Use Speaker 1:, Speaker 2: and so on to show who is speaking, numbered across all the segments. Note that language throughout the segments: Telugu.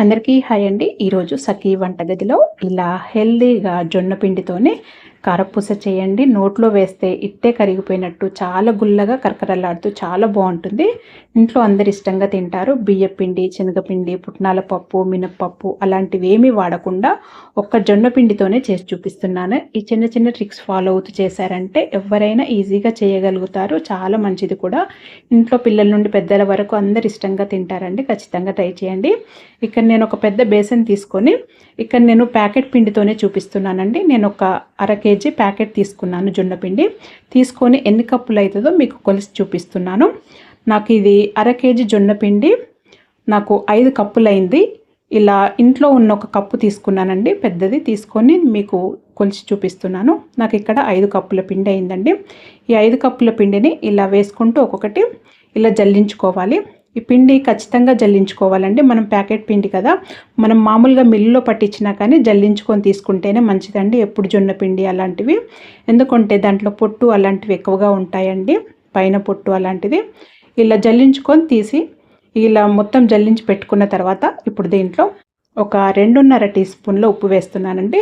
Speaker 1: అందరికీ హాయ్ అండి. ఈరోజు సఖీ వంటగదిలో ఇలా హెల్దీగా జొన్న పిండితోనే కారపూస చేయండి. నోట్లో వేస్తే ఇట్టే కరిగిపోయినట్టు చాలా గుల్లగా కరకరలాడుతూ చాలా బాగుంటుంది. ఇంట్లో అందరు ఇష్టంగా తింటారు. బియ్యపిండి, శనగపిండి, పుట్నాల పప్పు, మినప్పప్పు అలాంటివి ఏమీ వాడకుండా ఒక్క జొన్న పిండితోనే చేసి చూపిస్తున్నాను. ఈ చిన్న చిన్న ట్రిక్స్ ఫాలో అవుతూ చేశారంటే ఎవరైనా ఈజీగా చేయగలుగుతారు. చాలా మంచిది కూడా. ఇంట్లో పిల్లల నుండి పెద్దల వరకు అందరు ఇష్టంగా తింటారండి. ఖచ్చితంగా ట్రై చేయండి. ఇక్కడ నేను ఒక పెద్ద బేసన్ తీసుకొని ఇక్కడ నేను ప్యాకెట్ పిండితోనే చూపిస్తున్నానండి. నేను ఒక అర కేజీ ప్యాకెట్ తీసుకున్నాను జొన్న పిండి. తీసుకొని ఎన్ని కప్పులు అవుతుందో మీకు కొలిసి చూపిస్తున్నాను. నాకు ఇది అర కేజీ జొన్న పిండి నాకు 5 కప్పులు అయింది. ఇలా ఇంట్లో ఉన్న ఒక కప్పు తీసుకున్నానండి, పెద్దది తీసుకొని మీకు కొలిచి చూపిస్తున్నాను. నాకు ఇక్కడ 5 కప్పుల పిండి అయిందండి. ఈ 5 కప్పుల పిండిని ఇలా వేసుకుంటూ ఒక్కొక్కటి ఇలా జల్లించుకోవాలి. ఈ పిండి ఖచ్చితంగా జల్లించుకోవాలండి. మనం ప్యాకెట్ పిండి కదా, మనం మామూలుగా మిల్లులో పట్టించినా కానీ జల్లించుకొని తీసుకుంటేనే మంచిదండి. ఎప్పుడు జొన్న పిండి అలాంటివి, ఎందుకంటే దాంట్లో పొట్టు అలాంటివి ఎక్కువగా ఉంటాయండి, పైన పొట్టు అలాంటిది. ఇలా జల్లించుకొని తీసి ఇలా మొత్తం జల్లించి పెట్టుకున్న తర్వాత ఇప్పుడు దీంట్లో ఒక 2.5 టీ స్పూన్ల ఉప్పు వేస్తున్నానండి.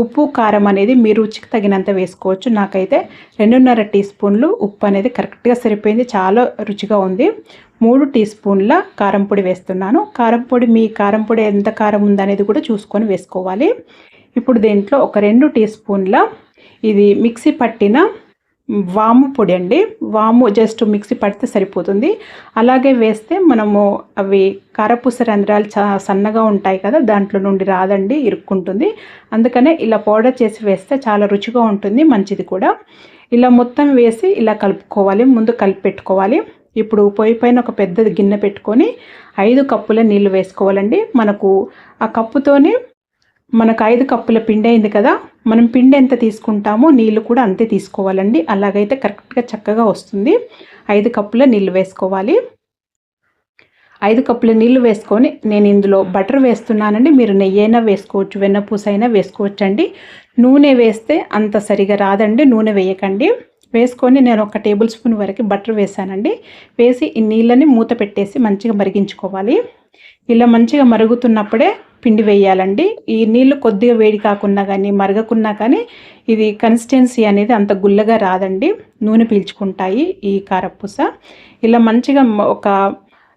Speaker 1: ఉప్పు కారం అనేది మీ రుచికి తగినంత వేసుకోవచ్చు. నాకైతే 2.5 టీ స్పూన్లు ఉప్పు అనేది కరెక్ట్గా సరిపోయింది, చాలా రుచిగా ఉంది. 3 టీ స్పూన్ల కారం పొడి వేస్తున్నాను. కారం పొడి మీ కారం పొడి ఎంత కారం ఉందనేది కూడా చూసుకొని వేసుకోవాలి. ఇప్పుడు దీంట్లో ఒక 2 టీ స్పూన్ల ఇది మిక్సీ పట్టిన వాము పొడి అండి. వాము జస్ట్ మిక్సీ పడితే సరిపోతుంది. అలాగే వేస్తే మనము అవి కారపూస రంధ్రాలు సన్నగా ఉంటాయి కదా, దాంట్లో నుండి రాదండి, ఇరుక్కుంటుంది. అందుకనే ఇలా పౌడర్ చేసి వేస్తే చాలా రుచిగా ఉంటుంది, మంచిది కూడా. ఇలా మొత్తం వేసి ఇలా కలుపుకోవాలి. ముందు కలిపి పెట్టుకోవాలి. ఇప్పుడు పొయ్యి పైన ఒక పెద్ద గిన్నె పెట్టుకొని 5 కప్పుల నీళ్ళు వేసుకోవాలండి. మనకు ఆ కప్పుతోనే మనకు 5 కప్పుల పిండి అయింది కదా, మనం పిండి ఎంత తీసుకుంటామో నీళ్ళు కూడా అంతే తీసుకోవాలండి. అలాగైతే కరెక్ట్గా చక్కగా వస్తుంది. 5 కప్పుల నీళ్ళు వేసుకోవాలి. 5 కప్పుల నీళ్ళు వేసుకొని నేను ఇందులో బటర్ వేస్తున్నానండి. మీరు నెయ్యి అయినా వేసుకోవచ్చు, వెన్నపూస అయినా వేసుకోవచ్చు అండి. నూనె వేస్తే అంత సరిగా రాదండి, నూనె వేయకండి. వేసుకొని నేను ఒక టేబుల్ స్పూన్ వరకు బటర్ వేసానండి. వేసి ఈ నీళ్ళని మూత పెట్టేసి మంచిగా మరిగించుకోవాలి. ఇలా మంచిగా మరుగుతున్నప్పుడే పిండి వేయాలండి. ఈ నీళ్ళు కొద్దిగా వేడి కాకుండా కానీ మరగకున్నా కానీ ఇది కన్సిస్టెన్సీ అనేది అంత గుల్లగా రాదండి, నూనె పీల్చుకుంటాయి ఈ కారపూస. ఇలా మంచిగా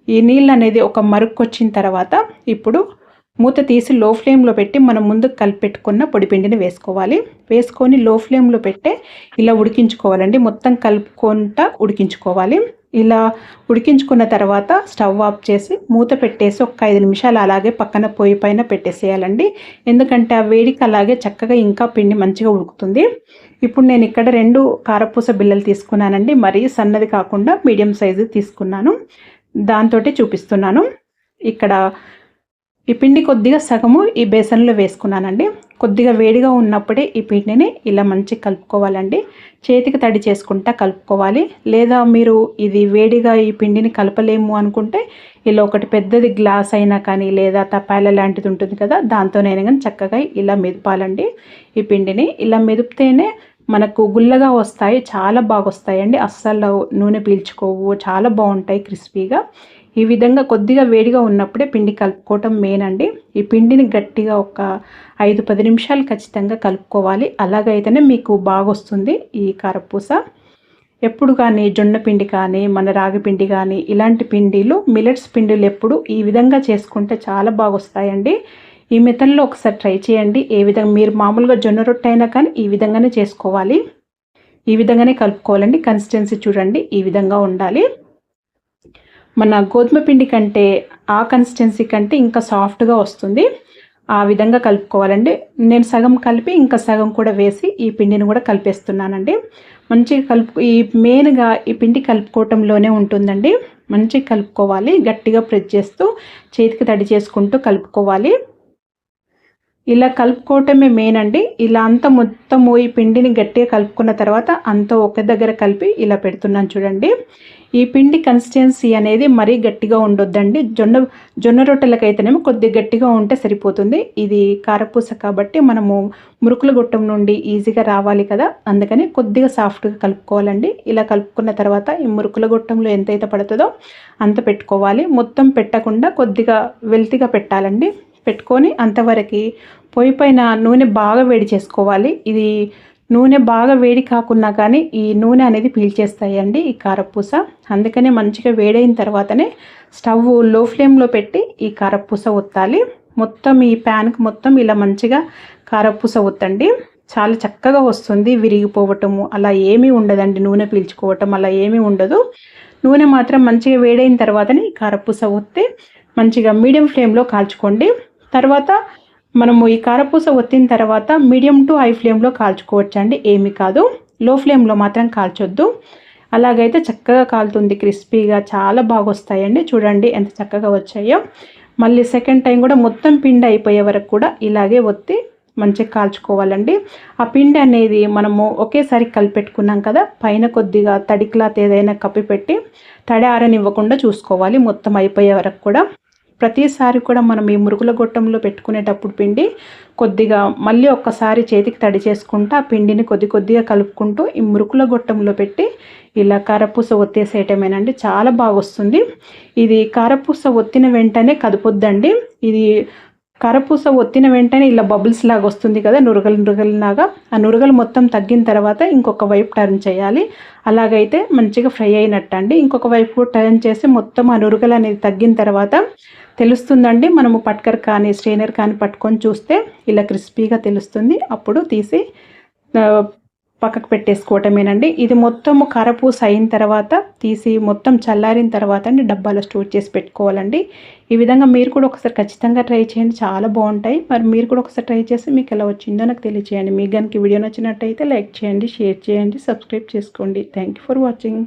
Speaker 1: ఈ నీళ్ళు అనేది ఒక మరుగుకొచ్చిన తర్వాత ఇప్పుడు మూత తీసి లో ఫ్లేమ్లో పెట్టి మనం ముందు కలిపెట్టుకున్న పొడిపిండిని వేసుకోవాలి. వేసుకొని లో ఫ్లేమ్లో పెట్టే ఇలా ఉడికించుకోవాలండి. మొత్తం కలుపుకుంటా ఉడికించుకోవాలి. ఇలా ఉడికించుకున్న తర్వాత స్టవ్ ఆఫ్ చేసి మూత పెట్టేసి ఒక 5 నిమిషాలు అలాగే పక్కన పొయ్యి పైన పెట్టేసేయాలండి. ఎందుకంటే ఆ వేడికి అలాగే చక్కగా ఇంకా పిండి మంచిగా ఉడుకుతుంది. ఇప్పుడు నేను ఇక్కడ 2 కారపూస బిళ్ళలు తీసుకున్నానండి. మరీ సన్నది కాకుండా మీడియం సైజు తీసుకున్నాను. దాంతో చూపిస్తున్నాను. ఇక్కడ ఈ పిండి కొద్దిగా సగము ఈ బేసన్లో వేసుకున్నానండి. కొద్దిగా వేడిగా ఉన్నప్పుడే ఈ పిండిని ఇలా మంచిగా కలుపుకోవాలండి. చేతికి తడి చేసుకుంటా కలుపుకోవాలి. లేదా మీరు ఇది వేడిగా ఈ పిండిని కలపలేము అనుకుంటే ఇలా ఒకటి పెద్దది గ్లాస్ అయినా కానీ లేదా తపాల లాంటిది ఉంటుంది కదా, దాంతోనైనా కానీ చక్కగా ఇలా మెదపాలండి. ఈ పిండిని ఇలా మెదిపితేనే మనకు గుల్లగా వస్తాయి, చాలా బాగా వస్తాయండి. అస్సలు నూనె పీల్చుకోవు, చాలా బాగుంటాయి క్రిస్పీగా. ఈ విధంగా కొద్దిగా వేడిగా ఉన్నప్పుడే పిండి కలుపుకోవటం మెయిన్ అండి. ఈ పిండిని గట్టిగా ఒక 5-10 నిమిషాలు ఖచ్చితంగా కలుపుకోవాలి. అలాగైతేనే మీకు బాగా వస్తుంది ఈ కారపూస. ఎప్పుడు కానీ జొన్న పిండి కానీ మన రాగి పిండి కానీ ఇలాంటి పిండిలు, మిల్లెట్స్ పిండిలు ఎప్పుడు ఈ విధంగా చేసుకుంటే చాలా బాగా వస్తాయండి. ఈ మెథడ్లో ఒకసారి ట్రై చేయండి. ఏ విధంగా మీరు మామూలుగా జొన్న రొట్టె అయినా కానీ ఈ విధంగానే చేసుకోవాలి. ఈ విధంగానే కలుపుకోవాలండి. కన్సిస్టెన్సీ చూడండి, ఈ విధంగా ఉండాలి. మన గోధుమ పిండి కంటే ఆ కన్సిస్టెన్సీ కంటే ఇంకా సాఫ్ట్గా వస్తుంది. ఆ విధంగా కలుపుకోవాలండి. నేను సగం కలిపి ఇంకా సగం కూడా వేసి ఈ పిండిని కూడా కలిపేస్తున్నానండి. మంచిగా ఈ మెయిన్గా ఈ పిండి కలుపుకోవటంలోనే ఉంటుందండి. మంచిగా కలుపుకోవాలి. గట్టిగా ప్రెస్ చేస్తూ చేతికి తడి చేసుకుంటూ కలుపుకోవాలి. ఇలా కలుపుకోవటమే మెయిన్ అండి. ఇలా అంతా మొత్తము ఈ పిండిని గట్టిగా కలుపుకున్న తర్వాత అంతా ఒకే దగ్గర కలిపి ఇలా పెడుతున్నాను చూడండి. ఈ పిండి కన్సిస్టెన్సీ అనేది మరీ గట్టిగా ఉండొద్దండి. జొన్న రొట్టెలకైతేనేమో కొద్దిగా గట్టిగా ఉంటే సరిపోతుంది. ఇది కారపూస కాబట్టి మనము మురుకుల గొట్టం నుండి ఈజీగా రావాలి కదా, అందుకని కొద్దిగా సాఫ్ట్గా కలుపుకోవాలండి. ఇలా కలుపుకున్న తర్వాత ఈ మురుకుల గొట్టంలో ఎంతైతే పడుతుందో అంత పెట్టుకోవాలి. మొత్తం పెట్టకుండా కొద్దిగా వెల్తిగా పెట్టాలండి. పెట్టుకొని అంతవరకు పొయ్యి పైన నూనె బాగా వేడి చేసుకోవాలి. ఇది నూనె బాగా వేడి కాకున్నా కానీ ఈ నూనె అనేది పీల్చేస్తాయండి ఈ కారపూస. అందుకనే మంచిగా వేడైన తర్వాతనే స్టవ్ లో ఫ్లేమ్లో పెట్టి ఈ కారపూస ఒత్తాలి. మొత్తం ఈ ప్యాన్కి మొత్తం ఇలా మంచిగా కారపూస ఒత్తండి. చాలా చక్కగా వస్తుంది. విరిగిపోవటము అలా ఏమీ ఉండదండి. నూనె పీల్చుకోవటం అలా ఏమీ ఉండదు. నూనె మాత్రం మంచిగా వేడైన తర్వాతనే ఈ కారపూస ఒత్తి మంచిగా మీడియం ఫ్లేమ్లో కాల్చుకోండి. తర్వాత మనము ఈ కారపూస ఒత్తిన తర్వాత మీడియం టు హై ఫ్లేమ్లో కాల్చుకోవచ్చండి, ఏమీ కాదు. లో ఫ్లేమ్లో మాత్రం కాల్చొద్దు. అలాగైతే చక్కగా కాలుతుంది, క్రిస్పీగా చాలా బాగా వస్తాయండి. చూడండి ఎంత చక్కగా వచ్చాయో. మళ్ళీ సెకండ్ టైం కూడా మొత్తం పిండి అయిపోయే వరకు కూడా ఇలాగే ఒత్తి మంచిగా కాల్చుకోవాలండి. ఆ పిండి అనేది మనము ఒకేసారి కలిపెట్టుకున్నాం కదా, పైన కొద్దిగా తడి క్లాత్ ఏదైనా కప్పి పెట్టి తడి ఆరనివ్వకుండా చూసుకోవాలి మొత్తం అయిపోయే వరకు కూడా. ప్రతిసారి కూడా మనం ఈ మురుకుల గొట్టంలో పెట్టుకునేటప్పుడు పిండి కొద్దిగా మళ్ళీ ఒక్కసారి చేతికి తడి చేసుకుంటూ ఆ పిండిని కొద్దిగా కలుపుకుంటూ ఈ మురుకుల గొట్టంలో పెట్టి ఇలా కారపూస ఒత్తేసేయటమేనండి. చాలా బాగా వస్తుంది. ఇది కారపూస ఒత్తిన వెంటనే కదపొద్దండి. ఇది కారపూస ఒత్తిన వెంటనే ఇలా బబుల్స్ లాగా వస్తుంది కదా, నురగలులాగా. ఆ నురగలు మొత్తం తగ్గిన తర్వాత ఇంకొక వైపు టర్న్ చేయాలి. అలాగైతే మంచిగా ఫ్రై అయినట్టండి. ఇంకొక వైపు టర్న్ చేసి మొత్తం ఆ నురగలు అనేది తగ్గిన తర్వాత తెలుస్తుందండి. మనము పట్కర్ కానీ స్ట్రైనర్ కానీ పట్టుకొని చూస్తే ఇలా క్రిస్పీగా తెలుస్తుంది. అప్పుడు తీసి పక్కకు పెట్టేసుకోవటమేనండి. ఇది మొత్తము కారపూస అయిన తర్వాత తీసి మొత్తం చల్లారిన తర్వాత డబ్బాలో స్టోర్ చేసి పెట్టుకోవాలండి. ఈ విధంగా మీరు కూడా ఒకసారి ఖచ్చితంగా ట్రై చేయండి, చాలా బాగుంటాయి. మరి మీరు కూడా ఒకసారి ట్రై చేసి మీకు ఎలా వచ్చిందో నాకు తెలియజేయండి. మీకు కనుక వీడియో నచ్చినట్టయితే లైక్ చేయండి, షేర్ చేయండి, సబ్స్క్రైబ్ చేసుకోండి. Thank you for watching.